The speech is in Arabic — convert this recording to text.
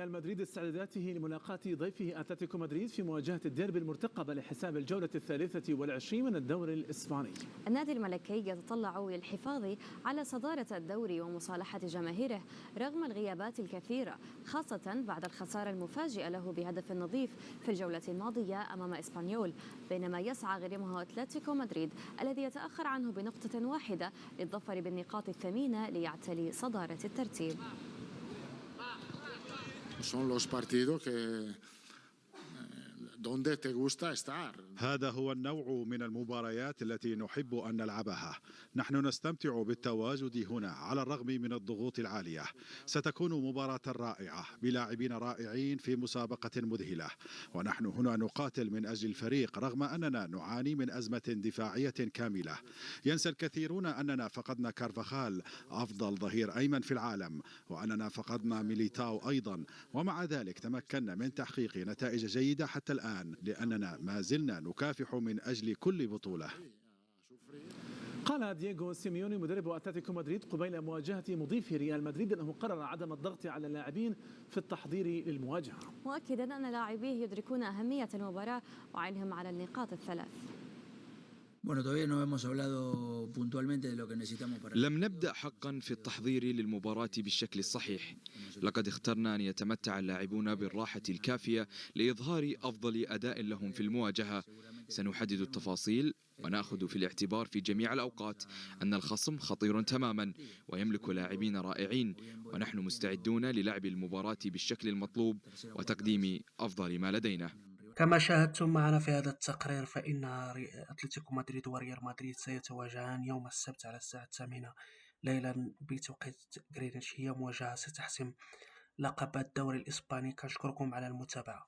ريال مدريد استعداداته لملاقاة ضيفه أتلتيكو مدريد في مواجهة الديربي المرتقبة لحساب الجولة 23 من الدوري الإسباني. النادي الملكي يتطلع للحفاظ على صدارة الدوري ومصالحة جماهيره رغم الغيابات الكثيرة، خاصة بعد الخسارة المفاجئة له بهدف نظيف في الجولة الماضية أمام إسبانيول، بينما يسعى غريمه أتلتيكو مدريد الذي يتأخر عنه بنقطة واحدة للظفر بالنقاط الثمينة ليعتلي صدارة الترتيب. Son los partidos que donde te gusta estar. هذا هو النوع من المباريات التي نحب أن نلعبها. نحن نستمتع بالتواجد هنا على الرغم من الضغوط العالية. ستكون مباراة رائعة بلاعبين رائعين في مسابقة مذهلة، ونحن هنا نقاتل من أجل الفريق رغم أننا نعاني من أزمة دفاعية كاملة. ينسى الكثيرون أننا فقدنا كارفاخال أفضل ظهير أيمن في العالم، وأننا فقدنا ميليتاو أيضا، ومع ذلك تمكنا من تحقيق نتائج جيدة حتى الآن لأننا ما زلنا نكافح من أجل كل بطولة. قال دييغو سيميوني مدرب أتلتيكو مدريد قبيل مواجهة مضيف ريال مدريد أنه قرر عدم الضغط على اللاعبين في التحضير للمواجهة، مؤكدا أن لاعبيه يدركون أهمية المباراة وعينهم على النقاط الثلاث. لم نبدأ حقا في التحضير للمباراة بالشكل الصحيح. لقد اخترنا أن يتمتع اللاعبون بالراحة الكافية لإظهار أفضل أداء لهم في المواجهة. سنحدد التفاصيل ونأخذ في الاعتبار في جميع الأوقات أن الخصم خطير تماما ويملك لاعبين رائعين، ونحن مستعدون للعب المباراة بالشكل المطلوب وتقديم أفضل ما لدينا. كما شاهدتم معنا في هذا التقرير، فإن أتلتيكو مدريد وريال مدريد سيتواجهان يوم السبت على الساعة 8 ليلا بتوقيت غرينتش. هي مواجهة ستحسم لقب الدوري الإسباني. كنشكركم على المتابعة.